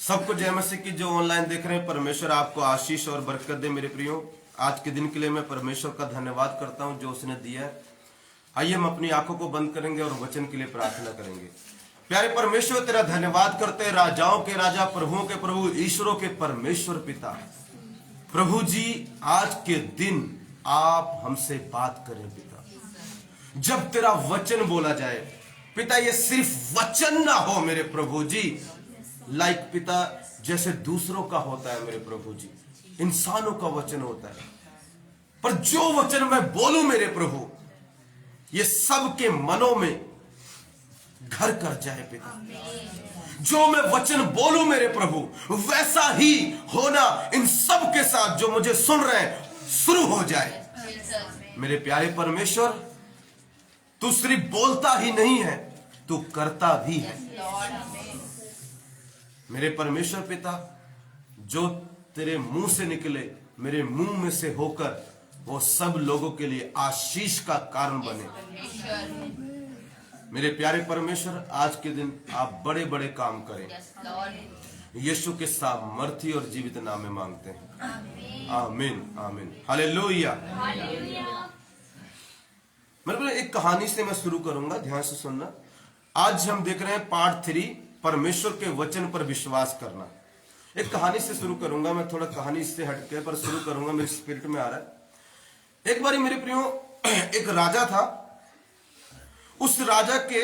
सबको जय मसीह की। जो ऑनलाइन देख रहे हैं, परमेश्वर आपको आशीष और बरकत दे। मेरे प्रियो, आज के दिन के लिए मैं परमेश्वर का धन्यवाद करता हूं जो उसने दिया है। आइए हम अपनी आंखों को बंद करेंगे और वचन के लिए प्रार्थना करेंगे। प्यारे परमेश्वर, तेरा धन्यवाद करते हैं, राजाओं के राजा, प्रभुओं के प्रभु, ईश्वरों के परमेश्वर पिता। प्रभु जी, आज के दिन आप हमसे बात करें पिता। जब तेरा वचन बोला जाए पिता, ये सिर्फ वचन ना हो मेरे प्रभु जी, लाइक पिता जैसे दूसरों का होता है मेरे प्रभु जी, इंसानों का वचन होता है, पर जो वचन मैं बोलूं मेरे प्रभु, ये सबके मनों में घर कर जाए पिता। जो मैं वचन बोलूं मेरे प्रभु, वैसा ही होना इन सब के साथ जो मुझे सुन रहे हैं शुरू हो जाए। मेरे प्यारे परमेश्वर, तू सिर्फ बोलता ही नहीं है, तू करता भी है। मेरे परमेश्वर पिता, जो तेरे मुंह से निकले मेरे मुंह में से होकर वो सब लोगों के लिए आशीष का कारण बने। मेरे प्यारे परमेश्वर, आज के दिन आप बड़े बड़े काम करें। यीशु के सामर्थी और जीवित नाम में मांगते हैं, आमीन आमीन, हालेलुया। मेरे एक कहानी से मैं शुरू करूंगा, ध्यान से सुनना। आज हम देख रहे हैं पार्ट 3, परमेश्वर के वचन पर विश्वास करना। एक कहानी से शुरू करूंगा मैं, थोड़ा कहानी से हटके पर शुरू करूंगा, मेरे स्पिरिट में आ रहा है। एक बारी मेरे प्रियो, एक राजा था। उस राजा के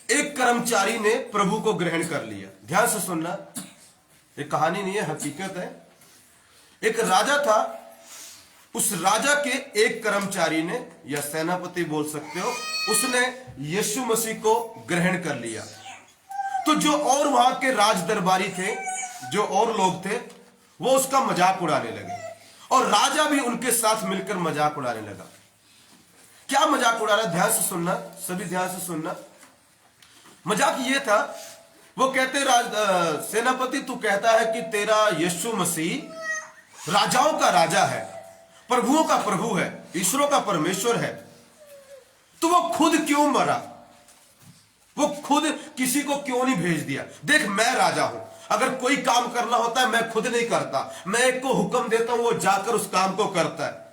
एक कर्मचारी ने प्रभु को ग्रहण कर लिया। ध्यान से सुनना, एक कहानी नहीं है, हकीकत है। एक राजा था, उस राजा के एक कर्मचारी ने, या सेनापति बोल सकते हो, उसने यीशु मसीह को ग्रहण कर लिया। तो जो और वहां के राज दरबारी थे, जो और लोग थे, वो उसका मजाक उड़ाने लगे और राजा भी उनके साथ मिलकर मजाक उड़ाने लगा। क्या मजाक उड़ा रहा? ध्यान से सुनना, सभी ध्यान से सुनना। मजाक ये था, वो कहते सेनापति, तू कहता है कि तेरा यीशु मसीह राजाओं का राजा है, प्रभुओं का प्रभु है, ईश्वरों का परमेश्वर है, तो वो खुद क्यों मरा? वो खुद किसी को क्यों नहीं भेज दिया? देख, मैं राजा हूं, अगर कोई काम करना होता है मैं खुद नहीं करता, मैं एक को हुक्म देता हूं, वो जाकर उस काम को करता है।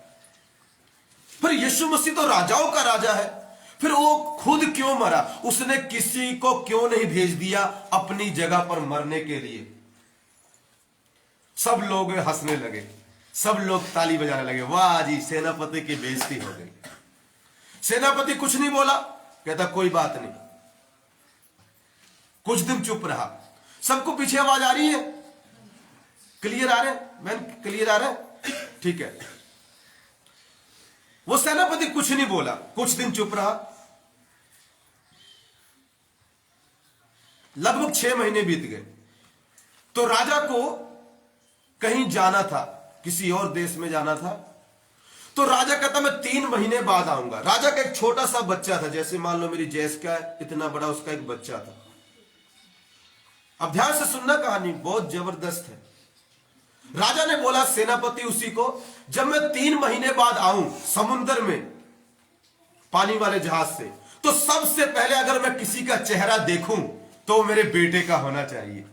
फिर यीशु मसीह तो राजाओं का राजा है, फिर वो खुद क्यों मरा? उसने किसी को क्यों नहीं भेज दिया अपनी जगह पर मरने के लिए? सब लोग हंसने लगे, सब लोग ताली बजाने लगे, वाह जी, सेनापति की बेइज्जती हो गई। सेनापति कुछ नहीं बोला, कहता कोई बात नहीं। कुछ दिन चुप रहा। सबको पीछे आवाज आ रही है? क्लियर आ रहे मैन? क्लियर आ रहे? ठीक है। वो सेनापति कुछ नहीं बोला, कुछ दिन चुप रहा। लगभग 6 महीने बीत गए। तो राजा को कहीं जाना था, किसी और देश में जाना था। तो राजा कहता मैं 3 महीने बाद आऊंगा। राजा का एक छोटा सा बच्चा था, जैसे मान लो मेरी जैस का इतना बड़ा उसका एक बच्चा था। अब ध्यान से सुनना, कहानी बहुत जबरदस्त है। राजा ने बोला सेनापति उसी को, जब मैं 3 महीने बाद आऊं समुद्र में पानी वाले जहाज से, तो सबसे पहले अगर मैं किसी का चेहरा देखूं तो मेरे बेटे का होना चाहिए,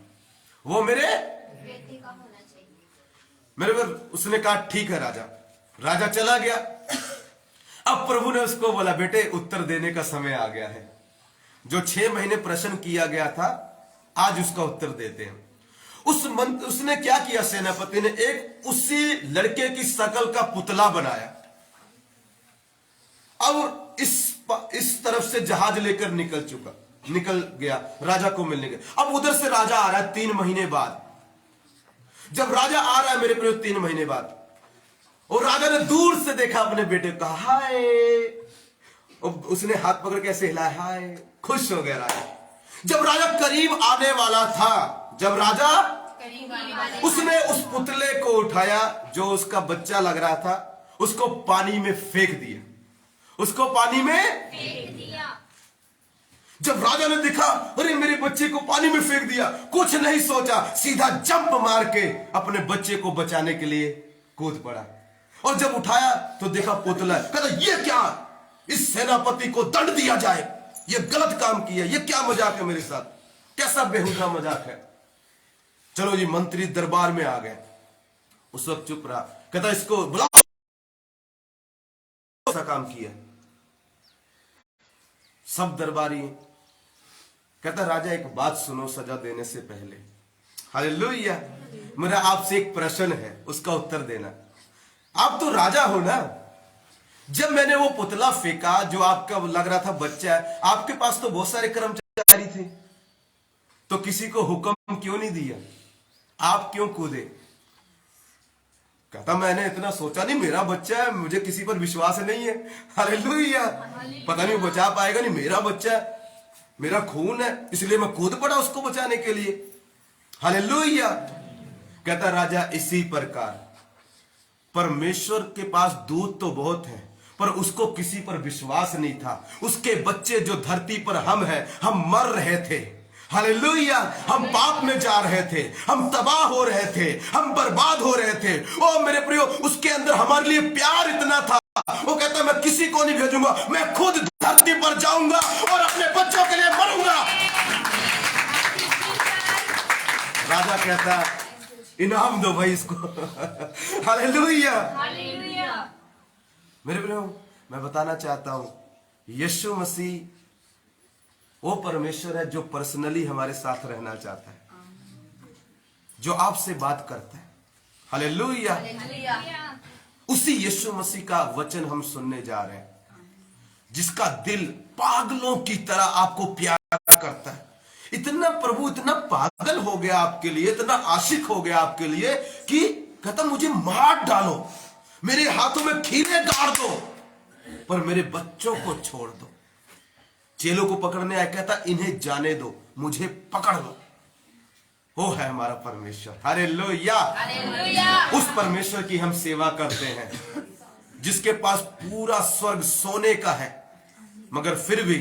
वो मेरे बेटे का होना चाहिए। मेरे पर उसने कहा ठीक है राजा। राजा चला गया। अब प्रभु ने उसको बोला, बेटे उत्तर देने का समय आ गया है। जो 6 महीने प्रश्न किया गया था, आज उसका उत्तर देते हैं। उसने क्या किया? सेनापति ने एक उसी लड़के की शकल का पुतला बनाया। अब इस तरफ से जहाज लेकर निकल गया, राजा को मिलने गया। अब उधर से राजा आ रहा है 3 महीने बाद। जब राजा आ रहा है मेरे प्रिय 3 महीने बाद, और राजा ने दूर से देखा अपने बेटे को, कहा हाय, उसने हाथ पकड़ के ऐसे हिलाया, हाय, खुश हो गया राजा। जब राजा करीब आने वाला था, उसने उस पुतले को उठाया जो उसका बच्चा लग रहा था, उसको पानी में फेंक दिया। उसको पानी में फेंक दिया। जब राजा ने देखा, अरे मेरे बच्चे को पानी में फेंक दिया, कुछ नहीं सोचा, सीधा जंप मार के अपने बच्चे को बचाने के लिए कूद पड़ा। और जब उठाया तो देखा पुतला। कहता ये क्या? इस सेनापति को दंड दिया जाए, ये गलत काम किया, ये क्या मजाक है मेरे साथ? कैसा बेहुदा मजाक है। चलो जी, मंत्री दरबार में आ गए। उस वक्त चुप रहा, कहता इसको बुलाओ, ऐसा काम किया। सब दरबारी, कहता राजा एक बात सुनो सजा देने से पहले। हालेलुया। मेरा आपसे एक प्रश्न है, उसका उत्तर देना। आप तो राजा हो ना। जब मैंने वो पुतला फेंका जो आपका लग रहा था बच्चा है, आपके पास तो बहुत सारे कर्मचारी थे, तो किसी को हुक्म क्यों नहीं दिया? आप क्यों कूदे? कहता मैंने इतना सोचा नहीं, मेरा बच्चा है, मुझे किसी पर विश्वास नहीं है। हालेलुया। पता नहीं बचा पाएगा, नहीं मेरा बच्चा है, मेरा खून है, इसलिए मैं कूद पड़ा उसको बचाने के लिए। हालेलुया। कहता राजा इसी प्रकार परमेश्वर के पास दूत तो बहुत है, पर उसको किसी पर विश्वास नहीं था। उसके बच्चे जो धरती पर हम हैं, हम मर रहे थे। हालेलुया। हम पाप में जा रहे थे, हम तबाह हो रहे थे, हम बर्बाद हो रहे थे। ओ मेरे प्रियो, उसके अंदर हमारे लिए प्यार इतना था, वो कहता मैं किसी को नहीं भेजूंगा, मैं खुद धरती पर जाऊंगा और अपने बच्चों के लिए मरूंगा। राजा कहता इनाम दो भाई इसको। हालेलुया। मेरे प्रियो, मैं बताना चाहता हूं, यीशु मसीह वो परमेश्वर है जो पर्सनली हमारे साथ रहना चाहता है, जो आपसे बात करता है। हालेलुया। उसी यीशु मसीह का वचन हम सुनने जा रहे हैं, जिसका दिल पागलों की तरह आपको प्यार करता है। इतना प्रभु इतना पागल हो गया आपके लिए, इतना आशिक हो गया आपके लिए कि कहता मुझे मार डालो, मेरे हाथों में खीरे गाड़ दो, पर मेरे बच्चों को छोड़ दो। चेलों को पकड़ने आया, कहता इन्हें जाने दो, मुझे पकड़ लो। वो है हमारा परमेश्वर। हालेलुया। उस परमेश्वर की हम सेवा करते हैं, जिसके पास पूरा स्वर्ग सोने का है, मगर फिर भी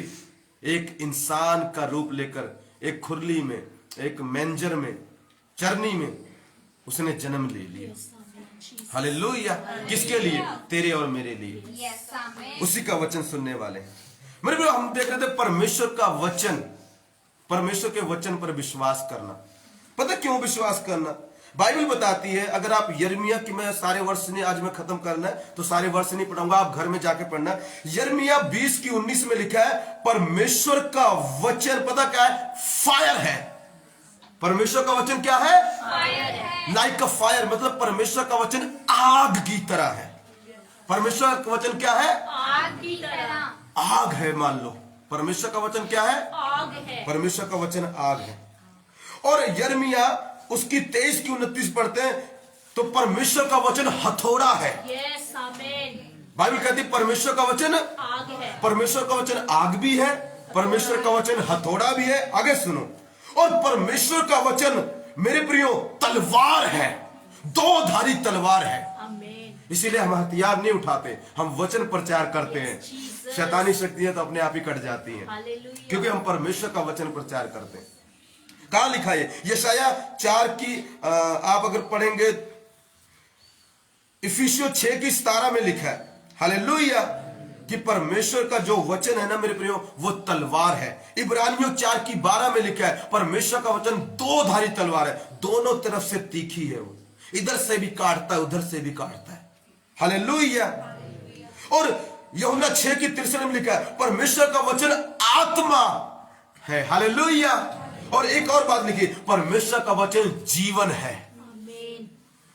एक इंसान का रूप लेकर एक खुरली में, एक मेंजर में, चरनी में उसने जन्म ले लिया। हालेलुया। किसके लिए? तेरे और मेरे लिए। उसी का वचन सुनने वाले हैं। मेरे को हम देख रहे थे परमेश्वर का वचन, परमेश्वर के वचन पर विश्वास करना। पता क्यों विश्वास करना? बाइबल बताती है, अगर आप यिर्मयाह की, मैं सारे वर्ष नहीं, आज मैं खत्म करना है तो सारे वर्ष नहीं पढ़ाऊंगा, आप घर में जाके पढ़ना। यिर्मयाह 20:19 में लिखा है परमेश्वर का वचन, पता क्या है? फायर है। परमेश्वर का वचन क्या है? फायर है। लाइक अ फायर, मतलब परमेश्वर का वचन आग की तरह है। परमेश्वर का वचन क्या है? आग की तरह। आग है, मान लो परमेश्वर का वचन क्या है? आग है। परमेश्वर का वचन आग है। और यिर्मयाह उसकी 23:29 पढ़ते हैं तो परमेश्वर का वचन हथौड़ा है। यस, आमीन। बाइबल कहती है परमेश्वर का वचन आग है। परमेश्वर का वचन आग भी है, परमेश्वर का वचन हथौड़ा भी है। आगे सुनो, और परमेश्वर का वचन मेरे प्रियो तलवार है, दो धारी तलवार है। इसीलिए हम हथियार नहीं उठाते, हम वचन प्रचार करते हैं। शैतानी शक्तियां तो अपने आप ही कट जाती हैं, क्योंकि हम परमेश्वर का वचन प्रचार करते हैं। कहां लिखा है? यशायाह 4 की आप अगर पढ़ेंगे, इफिसियों 6:17 में लिखा है। हालेलुया। कि परमेश्वर का जो वचन है ना मेरे प्रियो, वो तलवार है। इब्रानियों 4:12 में लिखा है परमेश्वर का वचन दो धारी तलवार है, दोनों तरफ से तीखी है, वो इधर से भी काटता है, उधर से भी काटता है। हालेलुया। और यूहन्ना 6:63 में लिखा है परमेश्वर का वचन आत्मा है। हालेलुया। और एक और बात लिखी, परमेश्वर का वचन जीवन है।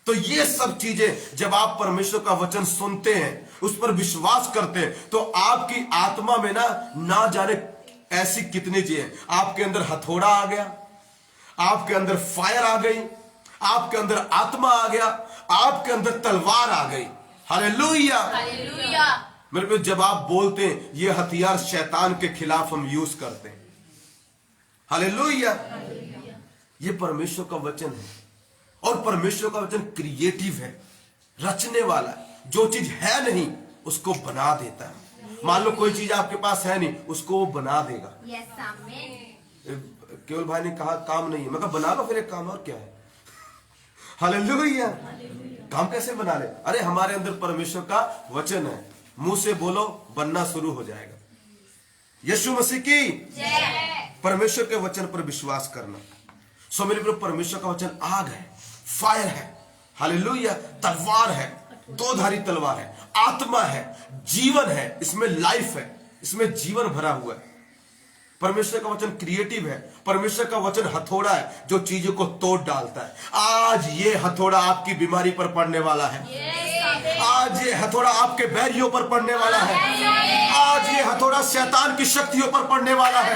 तो ये सब चीजें जब आप परमेश्वर का वचन सुनते हैं, उस पर विश्वास करते हैं, तो आपकी आत्मा में ना जाने ऐसी कितनी चीजें, आपके अंदर हथौड़ा आ गया, आपके अंदर फायर आ गई, आपके अंदर आत्मा आ गया, आपके अंदर तलवार आ गई। हालेलुया। मेरे को जब आप बोलते हैं, ये हथियार शैतान के खिलाफ हम यूज करते हैं। हालेलुया। ये परमेश्वर का वचन है, और परमेश्वर का वचन क्रिएटिव है, रचने वाला है। जो चीज है नहीं उसको बना देता है। मान लो कोई चीज आपके पास है नहीं, उसको वो बना देगा। केवल भाई ने कहा काम नहीं है, मैं कहा बना लो फिर एक काम, और क्या है। हालेलुया। काम कैसे बना ले? अरे हमारे अंदर परमेश्वर का वचन है, मुंह से बोलो बनना शुरू हो जाएगा। यीशु मसीह की परमेश्वर के वचन पर विश्वास करना। सो मेरे प्रिय, परमेश्वर का वचन आग है, फायर है, हालेलुया, तलवार है, दो धारी तलवार है, आत्मा है, जीवन है, इसमें लाइफ है, इसमें जीवन भरा हुआ है। परमेश्वर का वचन क्रिएटिव है। परमेश्वर का वचन हथौड़ा है जो चीजों को तोड़ डालता है। आज ये हथौड़ा आपकी बीमारी पर पड़ने वाला है। आज ये हथौड़ा आपके बैरियों पर पड़ने वाला है। आज ये हथौड़ा शैतान की शक्तियों पर पड़ने वाला है।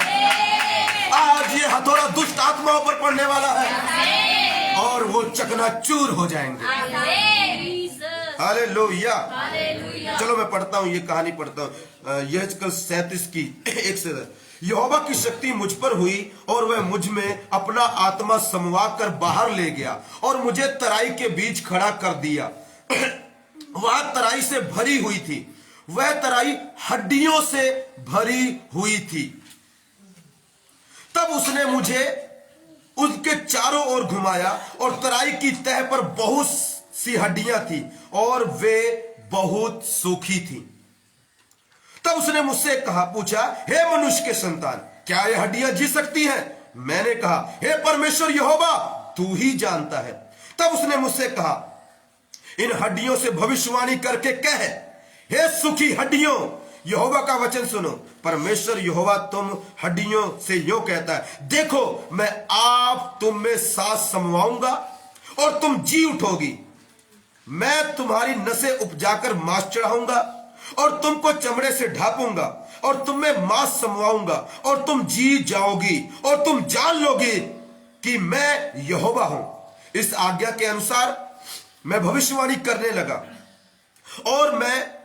आज ये हथौड़ा दुष्ट आत्माओं पर पड़ने वाला है और वो चकनाचूर हो जाएंगे। हालेलुया। चलो मैं पढ़ता हूं, ये कहानी पढ़ता हूं। यहेजकेल 37 की 1 से 10। यहोवा की शक्ति मुझ पर हुई और वह मुझ में अपना आत्मा समवा कर बाहर ले गया और मुझे तराई के बीच खड़ा कर दिया। वह तराई से भरी हुई थी, वह तराई हड्डियों से भरी हुई थी। तब उसने मुझे उसके चारों ओर घुमाया और तराई की तह पर बहुत सी हड्डियां थी और वे बहुत सूखी थी। तब उसने मुझसे पूछा, हे मनुष्य के संतान, क्या ये हड्डियां जी सकती हैं? मैंने कहा, हे परमेश्वर यहोवा, तू ही जानता है। तब उसने मुझसे कहा, इन हड्डियों से भविष्यवाणी करके कह, हे सूखी हड्डियों, यहोवा का वचन सुनो। परमेश्वर यहोवा तुम हड्डियों से यूं कहता है, देखो मैं आप तुम में सांस समवाऊंगा और तुम जी उठोगी। मैं तुम्हारी नसें उपजाकर मांस चढ़ाऊंगा और तुमको चमड़े से ढापूंगा और तुम में मांस समवाऊंगा और तुम जी जाओगी और तुम जान लोगी कि मैं यहोवा हूं। इस आज्ञा के अनुसार मैं भविष्यवाणी करने लगा और मैं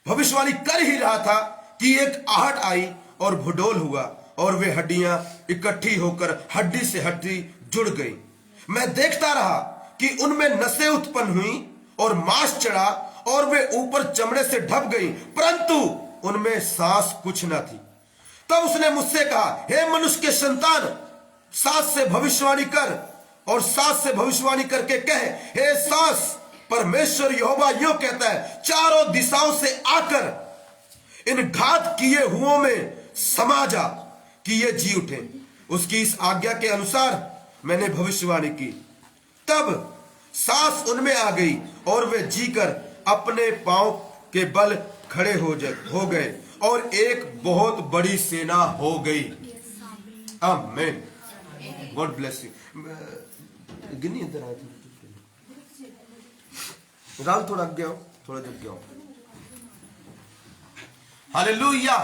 भविष्यवाणी कर ही रहा था कि एक आहट आई और भूडोल हुआ और वे हड्डियां इकट्ठी होकर हड्डी से हड्डी जुड़ गई। मैं देखता रहा कि उनमें नसें उत्पन्न हुई और मांस चढ़ा और वे ऊपर चमड़े से ढप गई, परंतु उनमें सांस कुछ न थी। तब उसने मुझसे कहा, हे मनुष्य के संतान, सांस से भविष्यवाणी कर और सांस से भविष्यवाणी करके कह, हे सांस, परमेश्वर यहोवा यूं कहता है, चारों दिशाओं से आकर इन घात किए हुओं में समा जा कि ये जी उठे। उसकी इस आज्ञा के अनुसार मैंने भविष्यवाणी की। तब सांस उनमें आ गई और वे जीकर अपने पांव के बल खड़े हो गए और एक बहुत बड़ी सेना हो गई। आमीन। God bless you. गिनी इधर आए राहुल, थोड़ा आगे आओ, थोड़ा जग आओ। हालेलुया।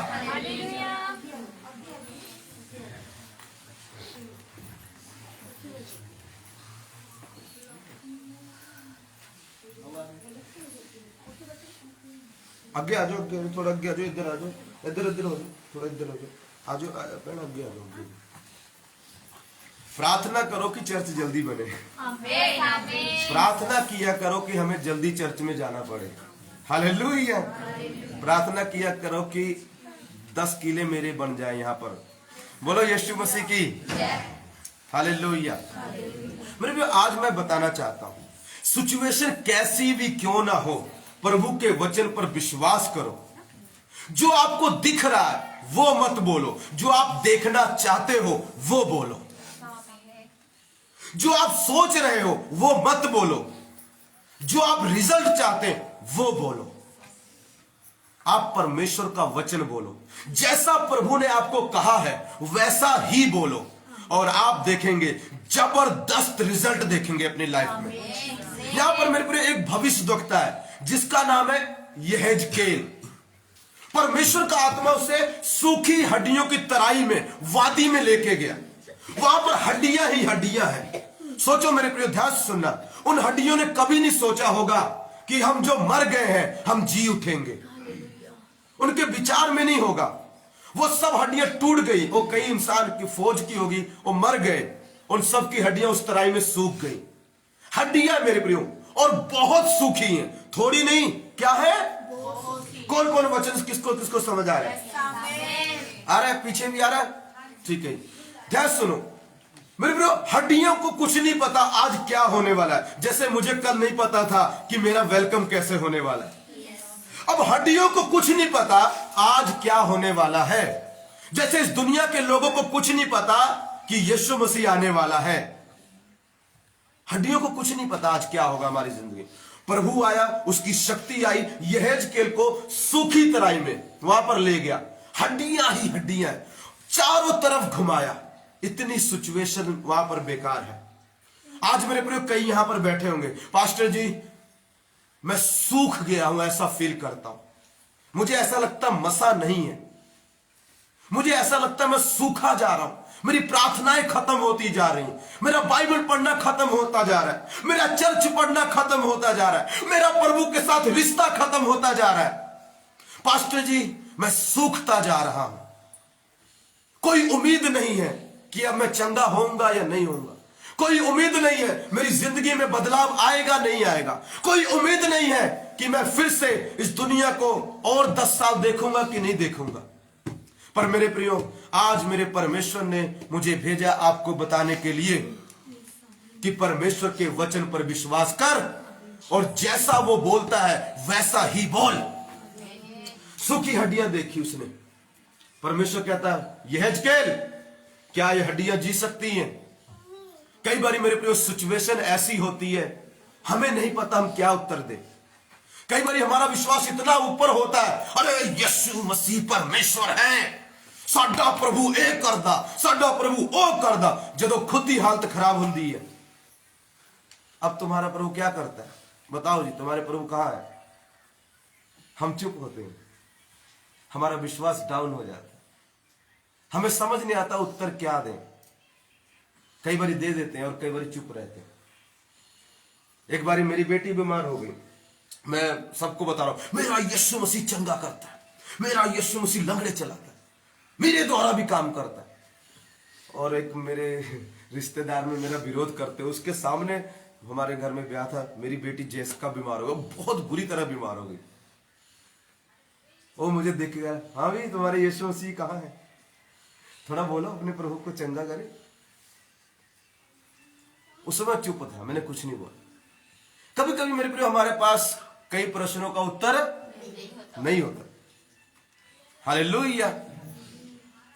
आगे आ जाओ, थोड़ा आगे आ जाओ, इधर आ जाओ, इधर इधर हो जाओ, थोड़ा इधर हो जाओ, आ जाओ, पहले आगे आ जाओ। प्रार्थना करो कि चर्च जल्दी बने। प्रार्थना किया करो कि हमें जल्दी चर्च में जाना पड़े। हालेलुया। प्रार्थना किया करो कि 10 किले मेरे बन जाए यहाँ पर। बोलो यीशु मसीह की। हालेलुया। मेरे भी आज मैं बताना चाहता हूं, सिचुएशन कैसी भी क्यों ना हो, प्रभु के वचन पर विश्वास करो। जो आपको दिख रहा है वो मत बोलो, जो आप देखना चाहते हो वो बोलो। जो आप सोच रहे हो वो मत बोलो, जो आप रिजल्ट चाहते हैं वो बोलो। आप परमेश्वर का वचन बोलो। जैसा प्रभु ने आपको कहा है वैसा ही बोलो और आप देखेंगे जबरदस्त रिजल्ट देखेंगे अपनी लाइफ में। यहां पर मेरे पूरे एक भविष्यद्वक्ता है जिसका नाम है यहेजकेल। परमेश्वर का आत्मा उसे सूखी हड्डियों की तराई में, वादी में लेके गया। वहां पर हड्डियां ही हड्डियां हैं। सोचो मेरे प्रिय, ध्यान से सुनना, उन हड्डियों ने कभी नहीं सोचा होगा कि हम जो मर गए हैं हम जी उठेंगे। उनके विचार में नहीं होगा। वो सब हड्डियां टूट गई। वो कई इंसान की फौज की होगी, वो मर गए, उन सब की हड्डियां उस तराई में सूख गई। हड्डियां मेरे प्रियो, और बहुत सूखी हैं, थोड़ी नहीं। क्या है? कौन कौन वचन किसको किसको समझ आ रहा है? आ रहा है? पीछे भी आ रहा है? ठीक है, ध्यान सुनो मेरे प्रियो। हड्डियों को कुछ नहीं पता आज क्या होने वाला है। जैसे मुझे कल नहीं पता था कि मेरा वेलकम कैसे होने वाला है। अब हड्डियों को कुछ नहीं पता आज क्या होने वाला है। जैसे इस दुनिया के लोगों को कुछ नहीं पता कि यीशु मसीह आने वाला है। हड्डियों को कुछ नहीं पता आज क्या होगा हमारी जिंदगी। प्रभु आया, उसकी शक्ति आई, यहेजकेल को सूखी तराई में वहां पर ले गया, हड्डियां ही हड्डियां, चारों तरफ घुमाया। इतनी सिचुएशन वहां पर बेकार है। आज मेरे प्रिय कई यहां पर बैठे होंगे, पास्टर जी मैं सूख गया हूं, ऐसा फील करता हूं, मुझे ऐसा लगता मसा नहीं है, मुझे ऐसा लगता मैं सूखा जा रहा हूं, मेरी प्रार्थनाएं खत्म होती जा रही हैं, मेरा बाइबल पढ़ना खत्म होता जा रहा है, मेरा चर्च पढ़ना खत्म होता जा रहा है, मेरा प्रभु के साथ रिश्ता खत्म होता जा रहा है। पास्टर जी मैं सूखता जा रहा हूं, कोई उम्मीद नहीं है कि अब मैं चंगा होऊंगा या नहीं होऊंगा, कोई उम्मीद नहीं है मेरी जिंदगी में बदलाव आएगा नहीं आएगा, कोई उम्मीद नहीं है कि मैं फिर से इस दुनिया को और 10 साल देखूंगा कि नहीं देखूंगा। पर मेरे प्रियो, आज मेरे परमेश्वर ने मुझे भेजा आपको बताने के लिए कि परमेश्वर के वचन पर विश्वास कर और जैसा वो बोलता है वैसा ही बोल। सूखी हड्डियां देखी उसने, परमेश्वर कहता है यहेजकेल क्या ये हड्डियां जी सकती हैं? कई बार मेरे प्रियो सिचुएशन ऐसी होती है, हमें नहीं पता हम क्या उत्तर दें। कई बार हमारा विश्वास इतना ऊपर होता है, अरे यीशु मसीह परमेश्वर है, साडा प्रभु ए करदा, साडा प्रभु ओ करदा, जदों खुद ही हालत खराब होती है। अब तुम्हारा प्रभु क्या करता है? बताओ जी, तुम्हारे प्रभु कहां है? हम चुप होते हैं, हमारा विश्वास डाउन हो जाता है, हमें समझ नहीं आता उत्तर क्या दें। कई बार दे देते हैं और कई बार चुप रहते हैं। एक बार मेरी बेटी बीमार हो गई, मैं सबको बता रहा हूं मेरा यीशु मसीह चंगा करता है, मेरा यीशु मसीह लंगड़े चलाता है, मेरे द्वारा भी काम करता है। और एक मेरे रिश्तेदार में मेरा विरोध करते, उसके सामने हमारे घर में ब्याह था, मेरी बेटी जेसिका बीमार हो गई, बहुत बुरी तरह बीमार हो गई। वो मुझे देख गया, हाँ भी तुम्हारे यीशु मसीह कहाँ है, थोड़ा बोलो अपने प्रभु को चंगा करे। उस समय चुप था, मैंने कुछ नहीं बोला। कभी कभी मेरे प्रिय हमारे पास कई प्रश्नों का उत्तर नहीं होता, हालेलुया,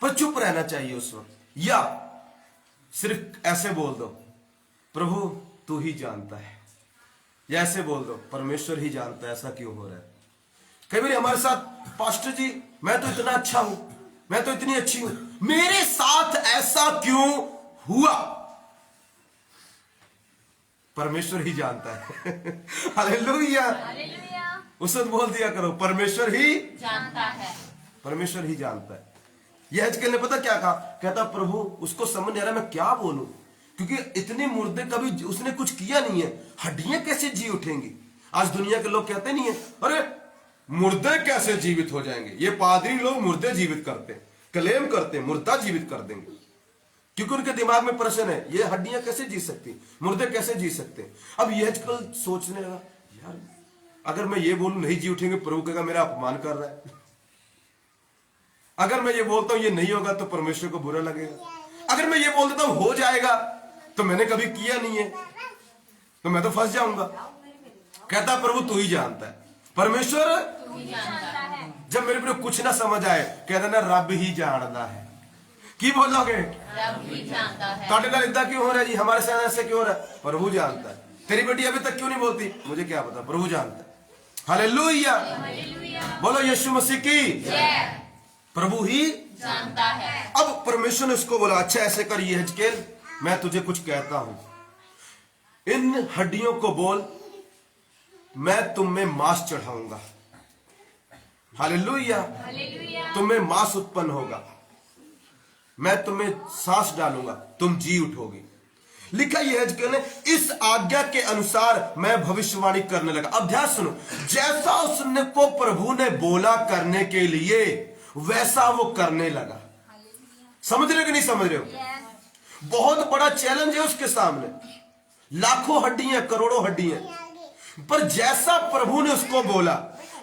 पर चुप रहना चाहिए उस वक्त, या सिर्फ ऐसे बोल दो प्रभु तू ही जानता है, या ऐसे बोल दो परमेश्वर ही जानता है ऐसा क्यों हो रहा है। कई बार हमारे साथ, पास्टर जी मैं तो इतना अच्छा हूं, मैं तो इतनी अच्छी हूं, मेरे साथ ऐसा क्यों हुआ? परमेश्वर ही जानता है। हालेलुया, उस वक्त बोल दिया करो परमेश्वर ही जानता है, परमेश्वर ही जानता है। यहेजकेल ने पता क्या कहा? कहता प्रभु उसको समझ नहीं आ रहा मैं क्या बोलूं, क्योंकि इतने मुर्दे कभी उसने कुछ किया नहीं है, हड्डियां कैसे जी उठेंगी? आज दुनिया के लोग कहते नहीं है अरे मुर्दे कैसे जीवित हो जाएंगे, ये पादरी लोग मुर्दे जीवित करते, क्लेम करते मुर्दा जीवित कर देंगे, क्योंकि उनके दिमाग में प्रश्न है ये हड्डियां कैसे जी सकती, मुर्दे कैसे जी सकते। अब यहेजकेल सोचने लगा यार अगर मैं ये बोलूं नहीं जी उठेंगे, प्रभु कहेगा मेरा अपमान कर रहा है। अगर मैं ये बोलता हूं ये नहीं होगा तो परमेश्वर को बुरा लगेगा, अगर मैं ये बोल देता हूं हो जाएगा तो मैंने कभी किया नहीं है, तो मैं तो फंस जाऊंगा। कहता प्रभु तू ही जानता है, परमेश्वर तू ही जानता है। जब मेरे पे कुछ ना समझ आए कहता ना रब ही जानता है, की बोलोगे रब ही जानता है। ਤੁਹਾਡੇ ਨਾਲ इतना क्यों हो रहा है जी, हमारे साथ ऐसे क्यों हो रहा है? प्रभु जानता है। तेरी बेटी अभी तक क्यों नहीं बोलती, मुझे क्या पता, प्रभु जानता है। हालेलुया, बोलो यीशु मसीह की जय। प्रभु ही जानता है। अब परमेश्वर ने उसको बोला अच्छा ऐसे कर यहेजकेल मैं तुझे कुछ कहता हूं, इन हड्डियों को बोल मैं तुम में मांस चढ़ाऊंगा। हालेलुया, तुम में मांस उत्पन्न होगा, मैं तुम्हें सांस डालूंगा, तुम जी उठोगी। लिखा यहेजकेल ने इस आज्ञा के अनुसार मैं भविष्यवाणी करने लगा। अब ध्यान सुनो, जैसा उसने को प्रभु ने बोला करने के लिए वैसा वो करने लगा। समझ रहे हो कि नहीं समझ रहे हो? बहुत बड़ा चैलेंज है उसके सामने, लाखों हड्डियां करोड़ों हड्डियां, पर जैसा प्रभु ने उसको बोला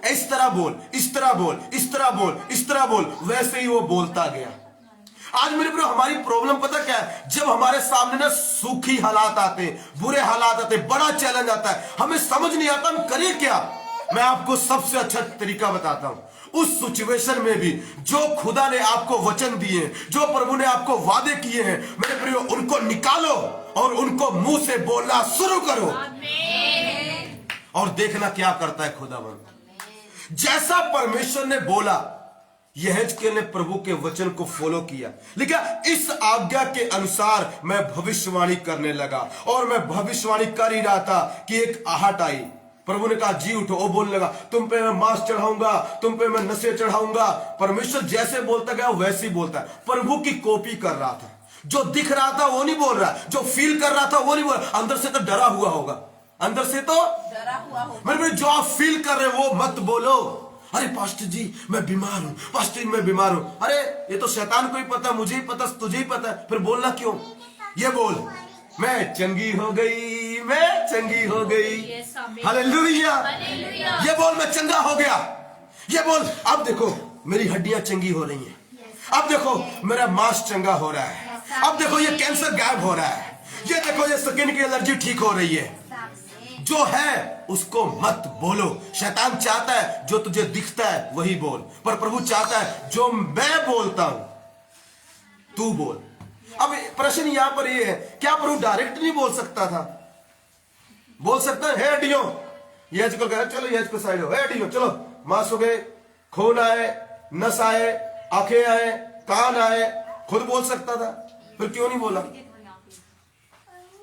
इस तरह बोल, इस तरह बोल, इस तरह बोल, इस तरह बोल, वैसे ही वो बोलता गया। आज मेरे प्रियो हमारी प्रॉब्लम पता क्या है, जब हमारे सामने ना सूखी हालात आते हैं, बुरे हालात आते हैं, बड़ा चैलेंज आता है, हमें समझ नहीं आता हम करें क्या। मैं आपको सबसे अच्छा तरीका बताता हूं, उस सिचुएशन में भी जो खुदा ने आपको वचन दिए, जो प्रभु ने आपको वादे किए हैं, मेरे प्रियो, उनको निकालो और उनको मुंह से बोलना शुरू करो और देखना क्या करता है खुदावंद। जैसा परमेश्वर ने बोला, यहेजकेल ने प्रभु के वचन को फॉलो किया। लेकिन इस आज्ञा के अनुसार मैं भविष्यवाणी करने लगा और मैं भविष्यवाणी कर ही रहा था कि एक आहट आई। प्रभु ने कहा जी उठो। वो बोलने लगा तुम पे मैं मांस चढ़ाऊंगा, तुम पे मैं नशे चढ़ाऊंगा। परमेश्वर जैसे बोलता गया वैसे ही बोलता है। प्रभु की कॉपी कर रहा था। जो दिख रहा था वो नहीं बोल रहा, जो फील कर रहा था वो नहीं बोल रहा। अंदर से तो डरा हुआ होगा, अंदर से तो डरा हुआ होगा। मेरे जो आप फील कर रहे हो वो मत बोलो। अरे पास्टर जी मैं बीमार हूं, पास्टर जी मैं बीमार हूं। अरे ये तो शैतान को ही पता, मुझे ही पता, तुझे ही पता है, फिर बोलना क्यों? ये बोल मैं चंगी हो गई, मैं चंगी हो गई। हालेलुया। ये बोल मैं चंगा हो गया। ये बोल अब देखो मेरी हड्डियां चंगी हो रही हैं, अब देखो मेरा मांस चंगा हो रहा है, अब देखो ये कैंसर गायब हो रहा है, ये देखो ये स्किन की एलर्जी ठीक हो रही है। जो है उसको मत बोलो। शैतान चाहता है जो तुझे दिखता है वही बोल, पर प्रभु चाहता है जो मैं बोलता हूं तू बोल। अब प्रश्न यहां पर ये है, क्या प्रभु डायरेक्ट नहीं बोल सकता था? बोल सकता है हे हड्डियों, ये आजकल कह रहा चलो ये को साइड हो, हे हड्डियों चलो, मांस हो गए, खून आए, नस आए, आंखें आए, कान आए, खुद बोल सकता था। फिर क्यों नहीं बोला?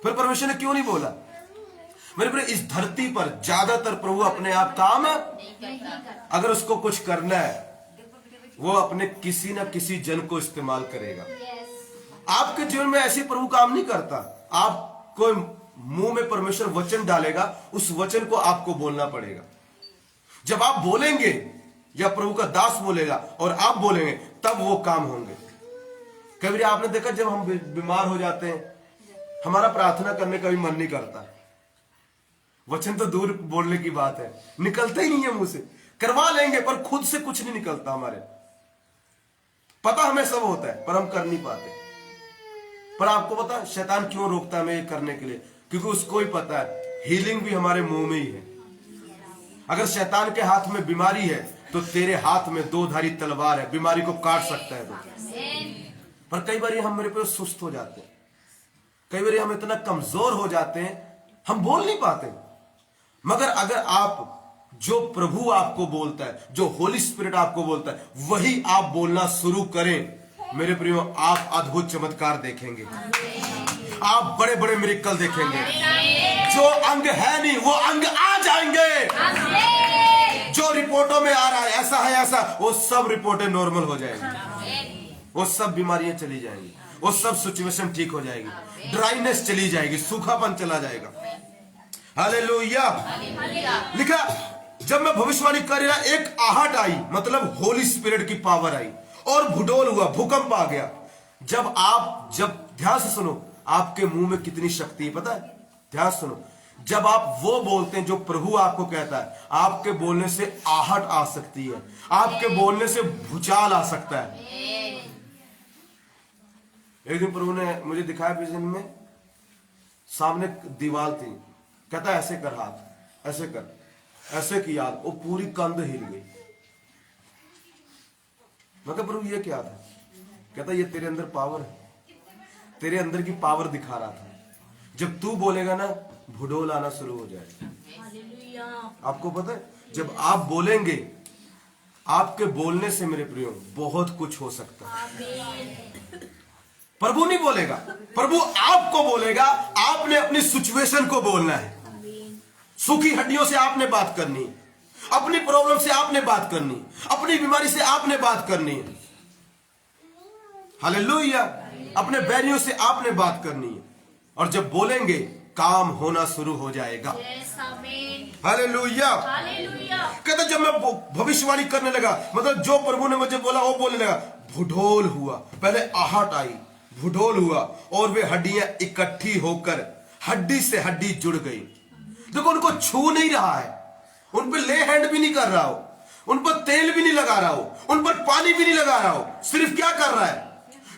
फिर परमेश्वर ने क्यों नहीं बोला? मेरे प्रिय, इस धरती पर ज्यादातर प्रभु अपने आप काम अगर उसको कुछ करना है वो अपने किसी ना किसी जन को इस्तेमाल करेगा। आपके जीवन में ऐसे प्रभु काम नहीं करता। आपको मुंह में परमेश्वर वचन डालेगा, उस वचन को आपको बोलना पड़ेगा। जब आप बोलेंगे या प्रभु का दास बोलेगा और आप बोलेंगे तब वो काम होंगे। कभी आपने देखा जब हम बीमार हो जाते हैं हमारा प्रार्थना करने का भी मन नहीं करता। वचन तो दूर बोलने की बात है, निकलता ही नहीं है मुंह से। करवा लेंगे पर खुद से कुछ नहीं निकलता हमारे। पता हमें सब होता है पर हम कर नहीं पाते। पर आपको पता शैतान क्यों रोकता है हमें ये करने के लिए? क्योंकि उसको ही पता है हीलिंग भी हमारे मुंह में ही है। अगर शैतान के हाथ में बीमारी है तो तेरे हाथ में दो धारी तलवार है, बीमारी को काट सकता है वो। पर कई बार हम मेरे पे सुस्त हो जाते हैं, कई बार हम इतना कमजोर हो जाते हैं हम बोल नहीं पाते। मगर अगर आप जो प्रभु आपको बोलता है, जो होली स्पिरिट आपको बोलता है, वही आप बोलना शुरू करें, मेरे प्रियो आप अद्भुत चमत्कार देखेंगे, आप बड़े बड़े मिरेकल देखेंगे। जो अंग है नहीं वो अंग आ जाएंगे। जो रिपोर्टों में आ रहा है ऐसा है ऐसा, वो सब रिपोर्टें नॉर्मल हो जाएंगी, वो सब बीमारियां चली जाएंगी, वो सब सिचुएशन ठीक हो जाएगी, ड्राइनेस चली जाएगी, सूखापन चला जाएगा। हालेलुया। लिखा जब मैं भविष्यवाणी कर रहा एक आहट आई, मतलब होली स्पिरिट की पावर आई और भूडोल हुआ, भूकंप आ गया। जब ध्यान से सुनो, आपके मुंह में कितनी शक्ति है पता है? ध्यान से सुनो, जब आप वो बोलते हैं जो प्रभु आपको कहता है, आपके बोलने से आहट आ सकती है, आपके बोलने से भूचाल आ सकता है। एक दिन प्रभु ने मुझे दिखाया विजन में, सामने दीवार थी, कहता है ऐसे कर हाथ, ऐसे कर, ऐसे किया, वो पूरी कंध हिल गई। मैं कहा प्रभु ये क्या था? कहता ये तेरे अंदर पावर है, तेरे अंदर की पावर दिखा रहा था। जब तू बोलेगा ना भूडोल आना शुरू हो जाएगा। आपको पता है जब आप बोलेंगे, आपके बोलने से मेरे प्रियो बहुत कुछ हो सकता है। प्रभु नहीं बोलेगा, प्रभु आपको बोलेगा। आपने अपनी सिचुएशन को बोलना है। सूखी हड्डियों से आपने बात करनी है, अपनी प्रॉब्लम से आपने बात करनी, अपनी बीमारी से आपने बात करनी है। हालेलुया। अपने बैरियों से आपने बात करनी है और जब बोलेंगे काम होना शुरू हो जाएगा। हालेलुया। कहता जब मैं भविष्यवाणी करने लगा, मतलब जो प्रभु ने मुझे बोला वो बोलने लगा, भूडोल हुआ। पहले आहट आई, भूडोल हुआ और वे हड्डियां इकट्ठी होकर हड्डी से हड्डी जुड़ गई। देखो उनको छू नहीं रहा है, उन पर ले हैंड भी नहीं कर रहा हो, उन पर तेल भी नहीं लगा रहा हो, उन पर पानी भी नहीं लगा रहा हो, सिर्फ क्या कर रहा है?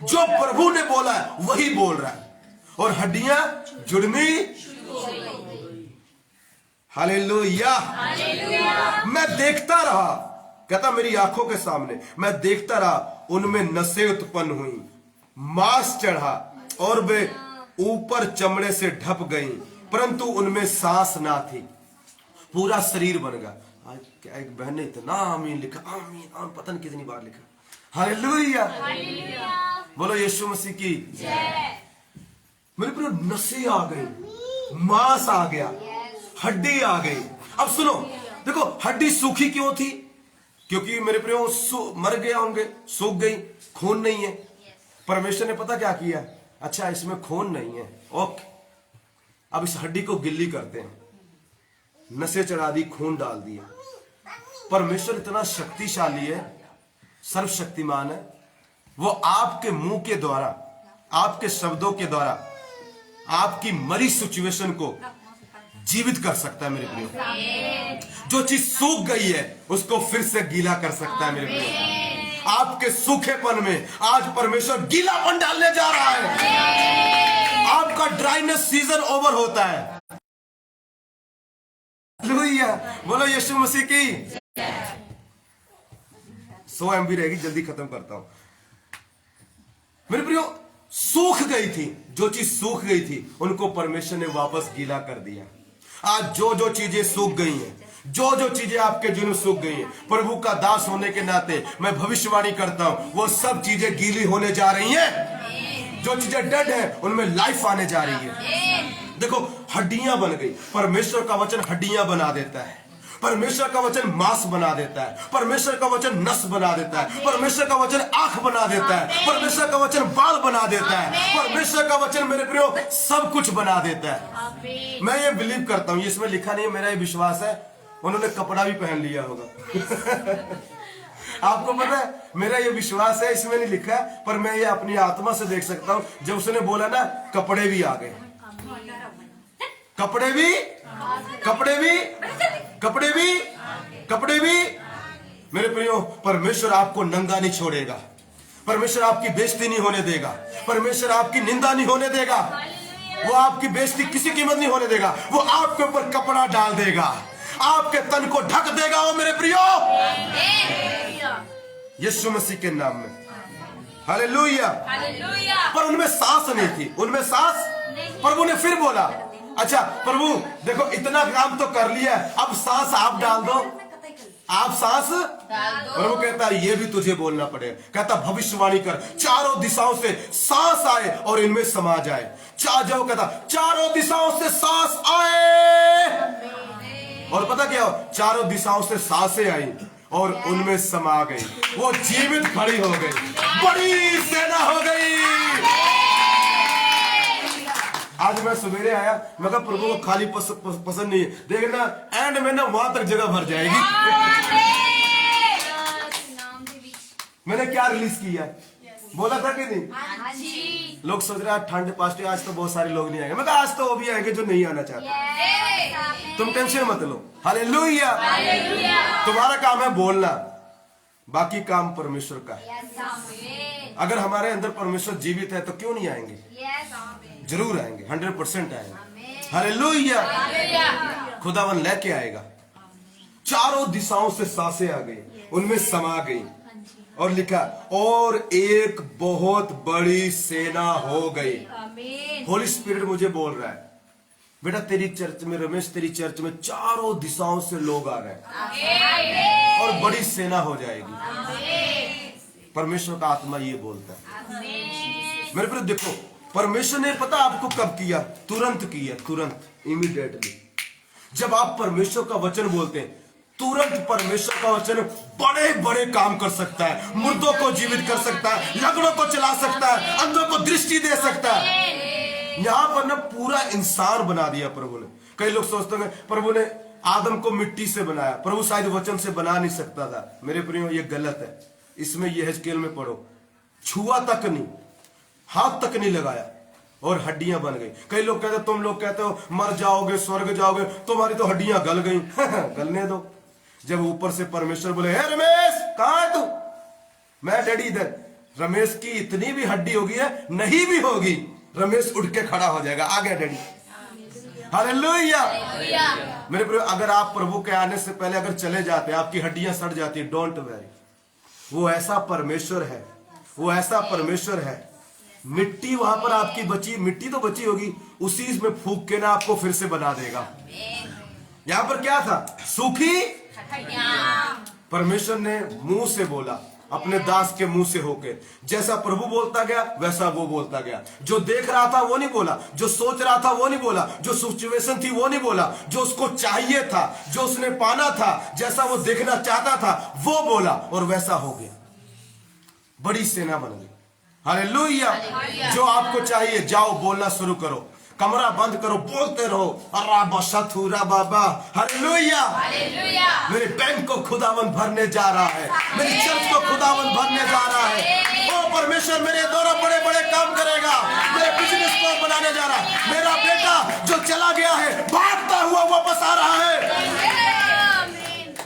जो प्रभु ने बोला है वही बोल रहा है और हड्डियां जुड़नी। हालेलुया। मैं देखता रहा कहता मेरी आंखों के सामने मैं देखता रहा, उनमें नसें उत्पन्न हुई, मांस चढ़ा और वे ऊपर चमड़े से ढप गई, परंतु उनमें सांस ना थी। पूरा शरीर बन गया। आज क्या एक बहन ने इतना आमीन लिखा, आमीन आमीन, पता नहीं कितनी बार लिखा। हालेलुया, बोलो यीशु मसीह की जय। मेरे प्रियो नसें आ गई, मांस आ गया, हड्डी आ गई। अब सुनो, देखो हड्डी सूखी क्यों थी? क्योंकि मेरे प्रियो मर गया होंगे, सूख गई, खून नहीं है। परमेश्वर ने पता क्या किया, अच्छा इसमें खून नहीं है, ओके, अब इस हड्डी को गिल्ली करते हैं, नसें चढ़ा दी, खून डाल दिया। परमेश्वर इतना शक्तिशाली है, सर्वशक्तिमान है, वो आपके मुंह के द्वारा, आपके शब्दों के द्वारा आपकी मरी सिचुएशन को जीवित कर सकता है मेरे प्रियो। जो चीज सूख गई है उसको फिर से गीला कर सकता है मेरे प्रियो। आपके सूखेपन में आज परमेश्वर गीलापन डालने जा रहा है। आपका ड्राइनेस सीजन ओवर होता है। हालेलुया, बोलो यीशु मसीह की। 100 MB रहेगी, जल्दी खत्म करता हूं। मेरे प्रियो, सूख गई थी, जो चीज सूख गई थी उनको परमेश्वर ने वापस गीला कर दिया। आज जो जो चीजें सूख गई हैं, जो जो चीजें आपके जीवन में सूख गई हैं, प्रभु का दास होने के नाते मैं भविष्यवाणी करता हूं, वो सब चीजें गीली होने जा रही हैं। जो चीजें डेड हैं उनमें लाइफ आने जा रही है। देखो हड्डियां बन गई। परमेश्वर का वचन हड्डियां बना देता है, परमेश्वर का वचन मांस बना देता है, परमेश्वर का वचन नस बना देता है, परमेश्वर का वचन आंख बना देता है, परमेश्वर का वचन बाल बना देता है, परमेश्वर का वचन मेरे प्रियो सब कुछ बना देता है। मैं ये बिलीव करता हूँ, इसमें लिखा नहीं है, मेरा ये विश्वास है, उन्होंने कपड़ा भी पहन लिया होगा। आपको पता है, मेरा ये विश्वास है, इसमें नहीं लिखा है, पर मैं ये अपनी आत्मा से देख सकता हूँ। जब उसने बोला ना कपड़े भी आ गए, कपड़े भी, कपड़े भी, कपड़े भी, कपड़े भी। मेरे प्रियो, परमेश्वर आपको नंगा नहीं छोड़ेगा, परमेश्वर आपकी बेइज्जती नहीं होने देगा, परमेश्वर आपकी निंदा नहीं होने देगा, वो आपकी बेइज्जती किसी कीमत नहीं होने देगा। वो आपके ऊपर कपड़ा डाल देगा, आपके तन को ढक देगा। वो मेरे प्रियो, यीशु मसीह के नाम में, हालेलुया। पर उनमें सांस नहीं थी, उनमें सांस। प्रभु ने फिर बोला, अच्छा प्रभु देखो इतना काम तो कर लिया, अब सांस आप डाल दो, आप सांस। प्रभु कहता है ये भी तुझे बोलना पड़ेगा। कहता भविष्यवाणी कर, चारों दिशाओं से सांस आए और इनमें समा जाए। जाओ, कहता चारों दिशाओं से सांस आए, और पता क्या, चारों दिशाओं से सांसें आई और उनमें समा गई। वो जीवित खड़ी हो गई, बड़ी सेना हो गई। आज मैं सवेरे आया, मैं कहा प्रभु को खाली पसंद नहीं है, देखना एंड में ना वहां तक जगह भर जाएगी। मैंने क्या रिलीज किया, बोला था कि नहीं? लोग सोच रहे हैं ठंड पास्ट, आज तो बहुत सारे लोग नहीं आएंगे। मैं कहा आज तो वो भी आएंगे जो नहीं आना चाहते। तुम टेंशन मत लो, हालेलुया। तुम्हारा काम है बोलना, बाकी काम परमेश्वर का है। अगर हमारे अंदर परमेश्वर जीवित है तो क्यों नहीं आएंगे? जरूर आएंगे, 100% आएंगे। हालेलुया, खुदावन लेके आएगा। चारों दिशाओं से सांसें आ गई, उनमें समा गई, और लिखा और एक बहुत बड़ी सेना हो गई। होली स्पिरिट मुझे बोल रहा है, बेटा तेरी चर्च में, रमेश तेरी चर्च में चारों दिशाओं से लोग आ रहे हैं और बड़ी सेना हो जाएगी। परमेश्वर का आत्मा ये बोलता है। मेरे पर देखो, परमेश्वर ने पता आपको कब किया? तुरंत किया, तुरंत, इमीडिएटली। जब आप परमेश्वर का वचन बोलते हैं, तुरंत परमेश्वर का वचन बड़े बड़े काम कर सकता है। मुर्दों को जीवित कर सकता है, लंगड़ों को चला सकता है, अंधों को दृष्टि दे सकता है। यहां पर ना पूरा इंसान बना दिया प्रभु ने। कई लोग सोचते हैं प्रभु ने आदम को मिट्टी से बनाया, प्रभु शायद वचन से बना नहीं सकता था। मेरे प्रियो ये गलत है। इसमें यहेजकेल में पढ़ो, छुआ तक नहीं, हाथ तक नहीं लगाया और हड्डियां बन गई। कई लोग कहते, तुम लोग कहते हो मर जाओगे स्वर्ग जाओगे, तुम्हारी तो हड्डियां गल गई। गलने दो। जब ऊपर से परमेश्वर बोले, हे रमेश कहां है तू? मैं डैडी इधर। रमेश की इतनी भी हड्डी होगी है, नहीं भी होगी, रमेश उठ के खड़ा हो जाएगा, आ गया डैडी। हालेलुया। हालेलुया। मेरे प्रिय, अगर आप प्रभु के आने से पहले अगर चले जाते, आपकी हड्डियां सड़ जाती, डोंट वरी, वो ऐसा परमेश्वर है, वो ऐसा परमेश्वर है। मिट्टी वहां पर आपकी बची, मिट्टी तो बची होगी, उसी में फूंक के ना आपको फिर से बना देगा। यहां पर क्या था? सूखी हड्डियां। परमेश्वर ने मुंह से बोला, अपने दास के मुंह से होके। जैसा प्रभु बोलता गया वैसा वो बोलता गया। जो देख रहा था वो नहीं बोला, जो सोच रहा था वो नहीं बोला, जो सिचुएशन थी वो नहीं बोला, जो उसको चाहिए था, जो उसने पाना था, जैसा वो देखना चाहता था वो बोला, और वैसा हो गया। बड़ी सेना बन गई। हालेलुया। हालेलुया। जो आपको चाहिए, जाओ बोलना शुरू करो, कमरा बंद करो, बोलते रहो, अराबा सथुरा बाबा। हालेलुया। हालेलुया। मेरे बैंक को खुदावन भरने जा रहा है, मेरी चर्च को खुदावन भरने जा रहा है। ओ परमेश्वर मेरे द्वारा बड़े बड़े काम करेगा, मेरे बिजनेस को बनाने जा रहा है। मेरा बेटा जो चला गया है भागता हुआ वापस आ रहा है।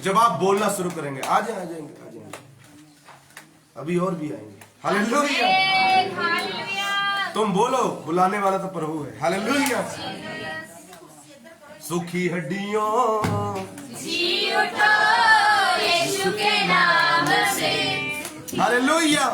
जब आप बोलना शुरू करेंगे, आ जाएंगे, अभी और भी आएंगे। हालेलुया। तुम बोलो, बुलाने वाला तो प्रभु है। हालेलुया। सूखी हड्डियों जी उठो यीशु के नाम से। हालेलुया।